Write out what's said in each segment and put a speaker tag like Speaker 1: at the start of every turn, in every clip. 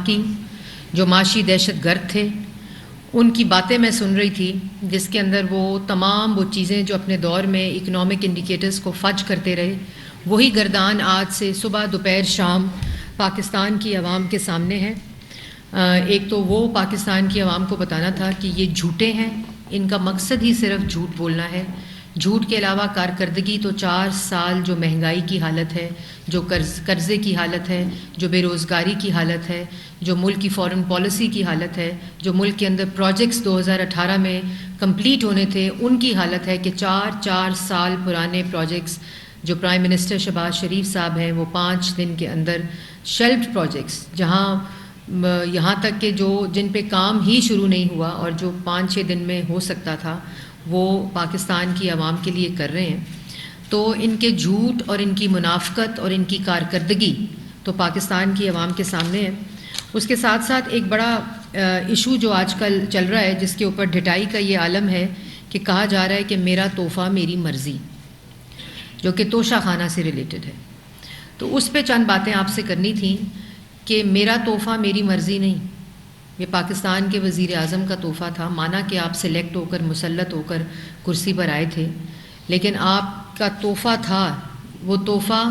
Speaker 1: منافقین جو معاشی دہشت گرد تھے ان کی باتیں میں سن رہی تھی، جس کے اندر وہ تمام وہ چیزیں جو اپنے دور میں اکنامک انڈیکیٹرز کو فج کرتے رہے، وہی گردان آج سے صبح دوپہر شام پاکستان کی عوام کے سامنے ہے۔ ایک تو وہ پاکستان کی عوام کو بتانا تھا کہ یہ جھوٹے ہیں، ان کا مقصد ہی صرف جھوٹ بولنا ہے۔ جھوٹ کے علاوہ کارکردگی تو 4 سال جو مہنگائی کی حالت ہے، جو قرضے کی حالت ہے، جو بے روزگاری کی حالت ہے، جو ملک کی فارن پالیسی کی حالت ہے، جو ملک کے اندر پروجیکٹس 2018 میں کمپلیٹ ہونے تھے ان کی حالت ہے کہ 4 سال پرانے پروجیکٹس جو پرائم منسٹر شہباز شریف صاحب ہیں وہ 5 دن کے اندر شیلفڈ پروجیکٹس، جہاں یہاں تک کہ جن پہ کام ہی شروع نہیں ہوا اور جو 5-6 دن میں ہو سکتا تھا وہ پاکستان کی عوام کے لیے کر رہے ہیں۔ تو ان کے جھوٹ اور ان کی منافقت اور ان کی کارکردگی تو پاکستان کی عوام کے سامنے ہے۔ اس کے ساتھ ساتھ ایک بڑا ایشو جو آج کل چل رہا ہے، جس کے اوپر ڈھٹائی کا یہ عالم ہے کہ کہا جا رہا ہے کہ میرا تحفہ میری مرضی، جو کہ توشہ خانہ سے ریلیٹڈ ہے۔ تو اس پہ چند باتیں آپ سے کرنی تھیں کہ میرا تحفہ میری مرضی نہیں، یہ پاکستان کے وزیر اعظم کا تحفہ تھا۔ مانا کہ آپ سلیکٹ ہو کر مسلط ہو کر کرسی پر آئے تھے، لیکن آپ کا تحفہ تھا، وہ تحفہ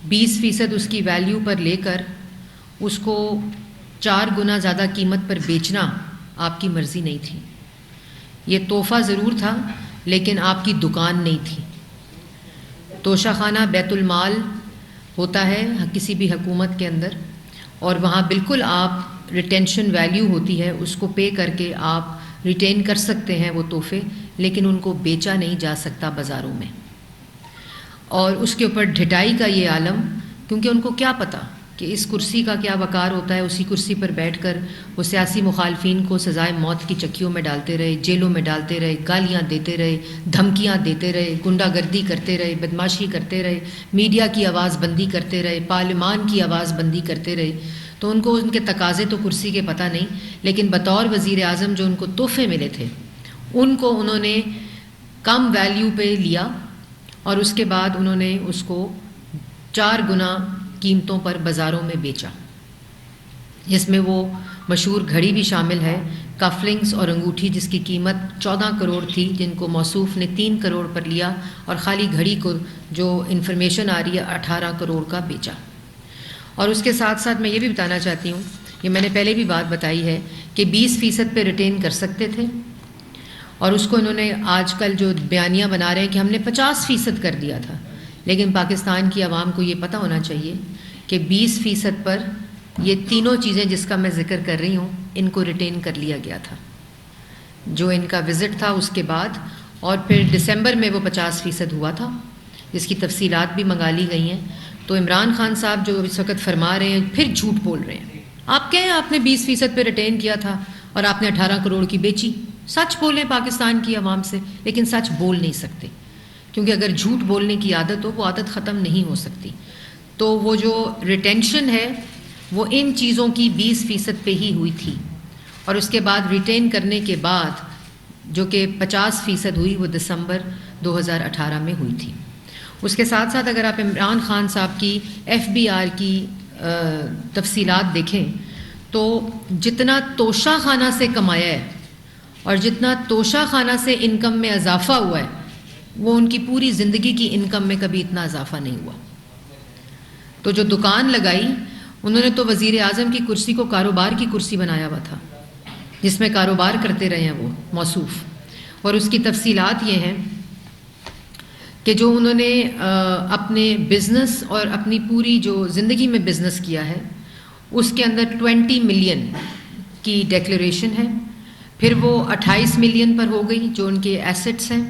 Speaker 1: 20% اس کی ویلیو پر لے کر اس کو 4 گنا زیادہ قیمت پر بیچنا آپ کی مرضی نہیں تھی۔ یہ تحفہ ضرور تھا لیکن آپ کی دکان نہیں تھی۔ توشہ خانہ بیت المال ہوتا ہے کسی بھی حکومت کے اندر، اور وہاں بالکل آپ ریٹینشن ویلیو ہوتی ہے، اس کو پے کر کے آپ ریٹین کر سکتے ہیں وہ تحفے، لیکن ان کو بیچا نہیں جا سکتا بازاروں میں۔ اور اس کے اوپر ڈھٹائی کا یہ عالم، کیونکہ ان کو کیا پتہ کہ اس کرسی کا کیا وقار ہوتا ہے۔ اسی کرسی پر بیٹھ کر وہ سیاسی مخالفین کو سزائے موت کی چکیوں میں ڈالتے رہے، جیلوں میں ڈالتے رہے، گالیاں دیتے رہے، دھمکیاں دیتے رہے، غنڈہ گردی کرتے رہے، بدماشی کرتے رہے، میڈیا کی آواز بندی کرتے رہے، پارلیمان کی آواز بندی کرتے رہے۔ تو ان کو ان کے تقاضے تو کرسی کے پتہ نہیں، لیکن بطور وزیر اعظم جو ان کو تحفے ملے تھے ان کو انہوں نے کم ویلیو پہ لیا، اور اس کے بعد انہوں نے اس کو 4 گنا قیمتوں پر بازاروں میں بیچا، جس میں وہ مشہور گھڑی بھی شامل ہے، کفلنگز اور انگوٹھی جس کی قیمت 14 کروڑ تھی، جن کو موصوف نے 3 کروڑ پر لیا، اور خالی گھڑی کو جو انفارمیشن آ رہی ہے 18 کروڑ کا بیچا۔ اور اس کے ساتھ ساتھ میں یہ بھی بتانا چاہتی ہوں، یہ میں نے پہلے بھی بات بتائی ہے کہ 20% پہ ریٹین کر سکتے تھے، اور اس کو انہوں نے آج کل جو بیانیہ بنا رہے ہیں کہ ہم نے 50% کر دیا تھا، لیکن پاکستان کی عوام کو یہ پتہ ہونا چاہیے کہ 20% پر یہ تینوں چیزیں جس کا میں ذکر کر رہی ہوں ان کو ریٹین کر لیا گیا تھا، جو ان کا وزٹ تھا اس کے بعد، اور پھر دسمبر میں وہ 50% ہوا تھا، جس کی تفصیلات بھی منگا لی گئی ہیں۔ تو عمران خان صاحب جو اس وقت فرما رہے ہیں پھر جھوٹ بول رہے ہیں۔ آپ کہیں آپ نے 20% پہ ریٹین کیا تھا اور آپ نے 18 کروڑ کی بیچی، سچ بولیں پاکستان کی عوام سے، لیکن سچ بول نہیں سکتے، کیونکہ اگر جھوٹ بولنے کی عادت ہو وہ عادت ختم نہیں ہو سکتی۔ تو وہ جو ریٹینشن ہے وہ ان چیزوں کی 20% پہ ہی ہوئی تھی، اور اس کے بعد ریٹین کرنے کے بعد جو کہ 50% ہوئی وہ دسمبر 2018 میں ہوئی تھی۔ اس کے ساتھ ساتھ اگر آپ عمران خان صاحب کی FBR کی تفصیلات دیکھیں تو جتنا توشہ خانہ سے کمایا ہے اور جتنا توشہ خانہ سے انکم میں اضافہ ہوا ہے، وہ ان کی پوری زندگی کی انکم میں کبھی اتنا اضافہ نہیں ہوا۔ تو جو دکان لگائی انہوں نے تو وزیر اعظم کی کرسی کو کاروبار کی کرسی بنایا ہوا تھا، جس میں کاروبار کرتے رہے ہیں وہ موصوف۔ اور اس کی تفصیلات یہ ہیں کہ جو انہوں نے اپنے بزنس اور اپنی پوری جو زندگی میں بزنس کیا ہے اس کے اندر 20 ملین کی ڈیکلیریشن ہے، پھر وہ 28 ملین پر ہو گئی جو ان کے ایسٹس ہیں۔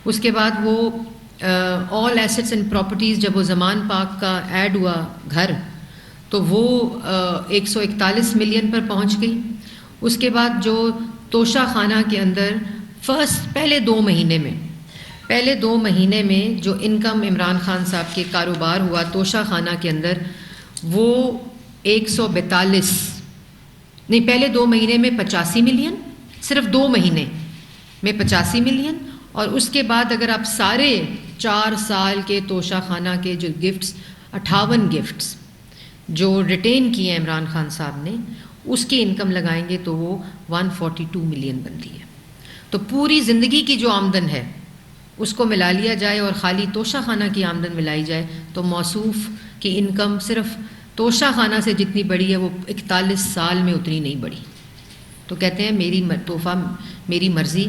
Speaker 1: اس کے بعد وہ آل ایسٹس اینڈ پراپرٹیز، جب وہ زمان پاک کا ایڈ ہوا گھر تو وہ 141 ملین پر پہنچ گئی۔ اس کے بعد جو توشہ خانہ کے اندر پہلے 2 مہینے میں جو انکم عمران خان صاحب کے کاروبار ہوا توشہ خانہ کے اندر وہ 142 نہیں، پہلے 2 مہینے میں 85 ملین، صرف 2 مہینے میں 85 ملین، اور اس کے بعد اگر آپ سارے 4 سال کے توشہ خانہ کے جو گفٹس 58 گفٹس جو ریٹین کی ہے عمران خان صاحب نے اس کی انکم لگائیں گے تو وہ 142 ملین بنتی ہے. تو پوری زندگی کی جو آمدن ہے اس کو ملا لیا جائے اور خالی توشہ خانہ کی آمدن ملائی جائے تو موصوف کی انکم صرف توشہ خانہ سے جتنی بڑی ہے وہ 41 سال میں اتنی نہیں بڑھی. تو کہتے ہیں میری تحفہ میری مرضی.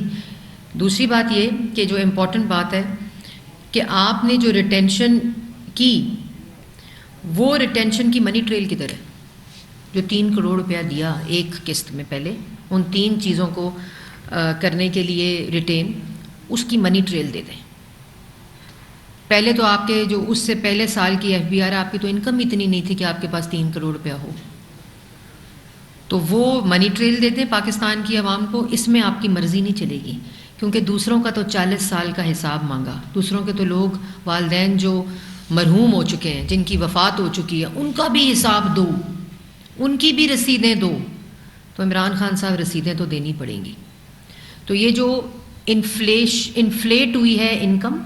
Speaker 1: دوسری بات یہ کہ جو امپورٹنٹ بات ہے کہ آپ نے جو ریٹینشن کی وہ ریٹینشن کی منی ٹریل کدھر ہے؟ جو 3 کروڑ روپیہ دیا ایک قسط میں پہلے ان 3 چیزوں کو کرنے کے لیے ریٹین، اس کی منی ٹریل دے دیں. پہلے تو آپ کے جو اس سے پہلے سال کی ایف بی آر آپ کی تو انکم اتنی نہیں تھی کہ آپ کے پاس 3 کروڑ روپیہ ہو، تو وہ منی ٹریل دیتے ہیں پاکستان کی عوام کو. اس میں آپ کی مرضی نہیں چلے گی کیونکہ دوسروں کا تو 40 سال کا حساب مانگا. دوسروں کے تو لوگ والدین جو مرحوم ہو چکے ہیں، جن کی وفات ہو چکی ہے، ان کا بھی حساب دو، ان کی بھی رسیدیں دو. تو عمران خان صاحب رسیدیں تو دینی پڑیں گی. تو یہ جو انفلیٹ ہوئی ہے انکم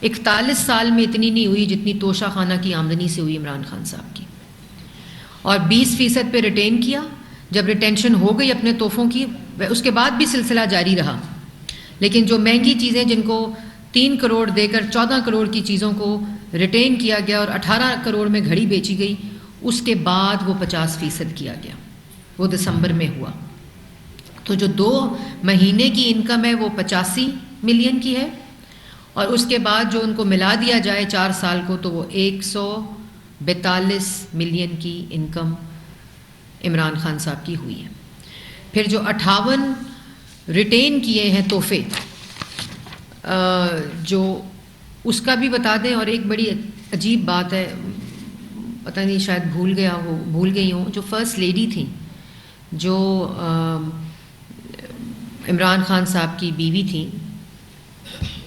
Speaker 1: 41 سال میں اتنی نہیں ہوئی جتنی توشہ خانہ کی آمدنی سے ہوئی عمران خان صاحب کی. اور 20% پہ ریٹین کیا. جب ریٹینشن ہو گئی اپنے تحفوں کی اس کے بعد بھی سلسلہ جاری رہا، لیکن جو مہنگی چیزیں جن کو 3 کروڑ دے کر 14 کروڑ کی چیزوں کو ریٹین کیا گیا اور 18 کروڑ میں گھڑی بیچی گئی، اس کے بعد وہ 50% کیا گیا. وہ دسمبر میں ہوا. تو جو 2 مہینے کی انکم ہے وہ 85 ملین کی ہے، اور اس کے بعد جو ان کو ملا دیا جائے 4 سال کو تو وہ 142 ملین کی انکم عمران خان صاحب کی ہوئی ہے. پھر جو 58 ریٹین کیے ہیں تحفے، جو اس کا بھی بتا دیں. اور ایک بڑی عجیب بات ہے، پتہ نہیں شاید بھول گئی ہوں، جو فرسٹ لیڈی تھیں، جو عمران خان صاحب کی بیوی تھیں،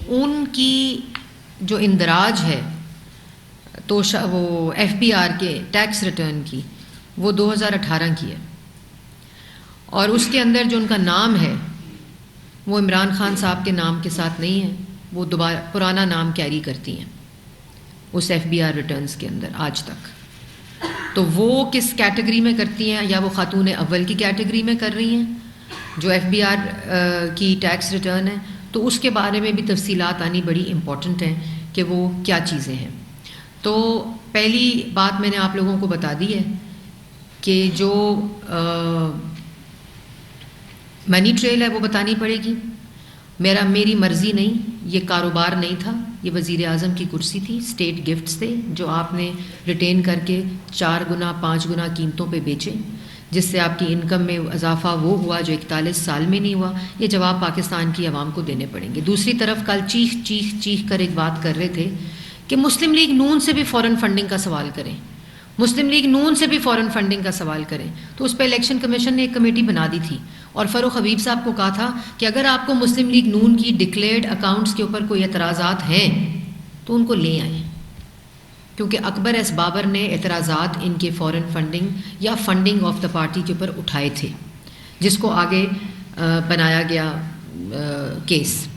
Speaker 1: ان کی جو اندراج ہے تو وہ ایف بی آر کے ٹیکس ریٹرن کی وہ 2018 کی ہے، اور اس کے اندر جو ان کا نام ہے وہ عمران خان صاحب کے نام کے ساتھ نہیں ہے، وہ دوبارہ پرانا نام کیری کرتی ہیں اس ایف بی آر ریٹرنز کے اندر آج تک. تو وہ کس کیٹیگری میں کرتی ہیں؟ یا وہ خاتون اول کی کیٹیگری میں کر رہی ہیں جو ایف بی آر کی ٹیکس ریٹرن ہے. تو اس کے بارے میں بھی تفصیلات آنی بڑی امپورٹنٹ ہیں کہ وہ کیا چیزیں ہیں. تو پہلی بات میں نے آپ لوگوں کو بتا دی ہے کہ جو منی ٹریل ہے وہ بتانی پڑے گی. میری مرضی نہیں، یہ کاروبار نہیں تھا، یہ وزیر اعظم کی کرسی تھی. اسٹیٹ گفٹس تھے جو آپ نے ریٹین کر کے 4 گنا 5 گنا قیمتوں پہ بیچے، جس سے آپ کی انکم میں اضافہ وہ ہوا جو 41 سال میں نہیں ہوا. یہ جواب پاکستان کی عوام کو دینے پڑیں گے. دوسری طرف کل چیخ کر ایک بات کر رہے تھے کہ مسلم لیگ نون سے بھی فورن فنڈنگ کا سوال کریں، مسلم لیگ نون سے بھی فورن فنڈنگ کا سوال کریں. تو اس پہ الیکشن کمیشن نے ایک کمیٹی بنا دی تھی اور فروخ حبیب صاحب کو کہا تھا کہ اگر آپ کو مسلم لیگ نون کی ڈکلیئرڈ اکاؤنٹس کے اوپر کوئی اعتراضات ہیں تو ان کو لے آئیں، کیونکہ اکبر ایس بابر نے اعتراضات ان کے فورن فنڈنگ یا فنڈنگ آف دا پارٹی کے اوپر اٹھائے تھے، جس کو آگے بنایا گیا کیس.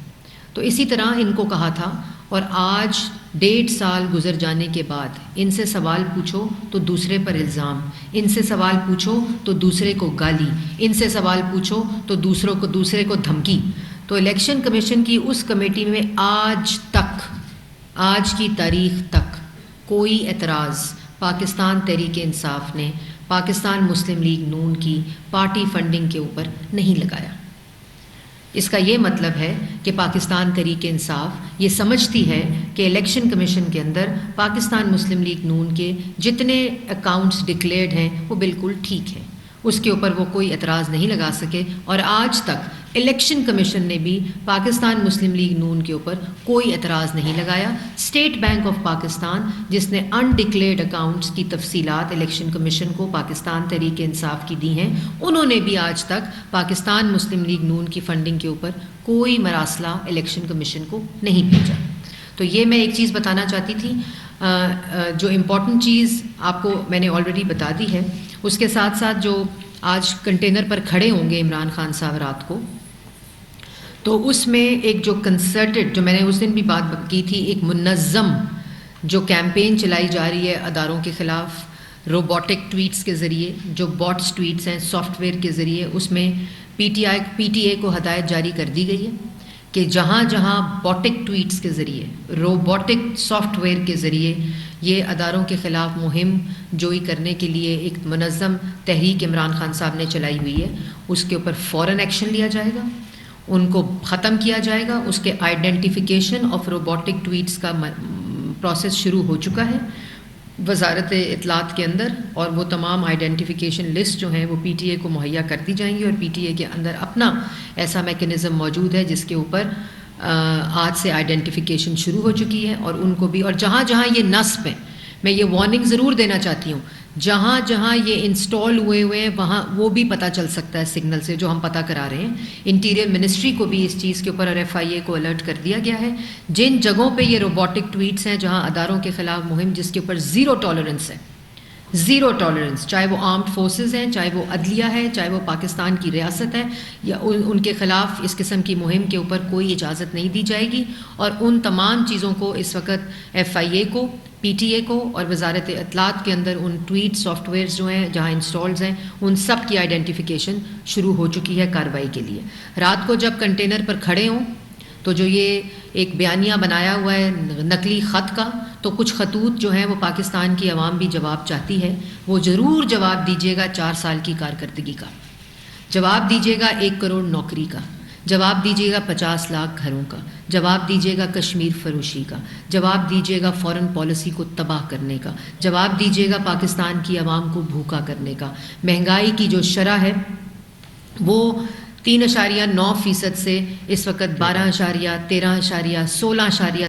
Speaker 1: تو اسی طرح ان کو کہا تھا. اور آج 1.5 سال گزر جانے کے بعد ان سے سوال پوچھو تو دوسرے پر الزام، ان سے سوال پوچھو تو دوسرے کو گالی، ان سے سوال پوچھو تو دوسرے کو دھمکی. تو الیکشن کمیشن کی اس کمیٹی میں آج کی تاریخ تک کوئی اعتراض پاکستان تحریک انصاف نے پاکستان مسلم لیگ نون کی پارٹی فنڈنگ کے اوپر نہیں لگایا. اس کا یہ مطلب ہے کہ پاکستان تحریک انصاف یہ سمجھتی ہے کہ الیکشن کمیشن کے اندر پاکستان مسلم لیگ نون کے جتنے اکاؤنٹس ڈکلیئرڈ ہیں وہ بالکل ٹھیک ہیں، اس کے اوپر وہ کوئی اعتراض نہیں لگا سکے. اور آج تک الیکشن کمیشن نے بھی پاکستان مسلم لیگ نون کے اوپر کوئی اعتراض نہیں لگایا. اسٹیٹ بینک آف پاکستان جس نے انڈکلیئرڈ اکاؤنٹس کی تفصیلات الیکشن کمیشن کو پاکستان تحریک انصاف کی دی ہیں، انہوں نے بھی آج تک پاکستان مسلم لیگ نون کی فنڈنگ کے اوپر کوئی مراسلہ الیکشن کمیشن کو نہیں بھیجا. تو یہ میں ایک چیز بتانا چاہتی تھی. جو امپورٹنٹ چیز آپ کو میں نے آلریڈی بتا دی ہے. اس کے ساتھ ساتھ جو آج کنٹینر پر کھڑے ہوں گے عمران خان صاحب رات کو، تو اس میں ایک جو کنسرٹڈ، جو میں نے اس دن بھی بات کی تھی، ایک منظم جو کیمپین چلائی جا رہی ہے اداروں کے خلاف، روبوٹک ٹویٹس کے ذریعے، جو باٹس ٹویٹس ہیں سافٹ ویئر کے ذریعے، اس میں پی ٹی اے کو ہدایت جاری کر دی گئی ہے کہ جہاں جہاں باٹک ٹویٹس کے ذریعے، روبوٹک سافٹ ویئر کے ذریعے یہ اداروں کے خلاف مہم جوئی کرنے کے لیے ایک منظم تحریک عمران خان صاحب نے چلائی ہوئی ہے، اس کے اوپر فوراً ایکشن لیا جائے گا، ان کو ختم کیا جائے گا. اس کے آئیڈینٹیفیکیشن آف روبوٹک ٹویٹس کا پروسیس شروع ہو چکا ہے وزارت اطلاعات کے اندر، اور وہ تمام آئیڈینٹیفیکیشن لسٹ جو ہیں وہ پی ٹی اے کو مہیا کر دی جائیں گی، اور پی ٹی اے کے اندر اپنا ایسا میکینزم موجود ہے جس کے اوپر آج سے آئیڈینٹیفیکیشن شروع ہو چکی ہے. اور ان کو بھی، اور جہاں جہاں یہ نصب ہیں، میں یہ وارننگ ضرور دینا چاہتی ہوں، جہاں جہاں یہ انسٹال ہوئے ہیں وہاں وہ بھی پتہ چل سکتا ہے سگنل سے، جو ہم پتہ کرا رہے ہیں. انٹیریئر منسٹری کو بھی اس چیز کے اوپر اور ایف آئی اے کو الرٹ کر دیا گیا ہے. جن جگہوں پہ یہ روبوٹک ٹویٹس ہیں، جہاں اداروں کے خلاف مہم جس کے اوپر زیرو ٹالرنس ہے، زیرو ٹالرنس، چاہے وہ آرمڈ فورسز ہیں، چاہے وہ عدلیہ ہے، چاہے وہ پاکستان کی ریاست ہے، یا ان کے خلاف اس قسم کی مہم کے اوپر کوئی اجازت نہیں دی جائے گی. اور ان تمام چیزوں کو اس وقت ایف آئی اے کو، پی ٹی اے کو اور وزارت اطلاعات کے اندر ان ٹویٹ سافٹ ویئرز جو ہیں جہاں انسٹالز ہیں ان سب کی آئیڈینٹیفیکیشن شروع ہو چکی ہے کارروائی کے لیے. رات کو جب کنٹینر پر کھڑے ہوں تو جو یہ ایک بیانیہ بنایا ہوا ہے نقلی خط کا، تو کچھ خطوط جو ہیں وہ پاکستان کی عوام بھی جواب چاہتی ہے، وہ ضرور جواب دیجیے گا 4 سال کی کارکردگی کا، جواب دیجیے گا 1 کروڑ نوکری کا، جواب دیجیے گا 50 لاکھ گھروں کا، جواب دیجیے گا کشمیر فروشی کا، جواب دیجیے گا فورن پالیسی کو تباہ کرنے کا، جواب دیجیے گا پاکستان کی عوام کو بھوکا کرنے کا. مہنگائی کی جو شرح ہے وہ 3.9% سے اس وقت 12.13 16.16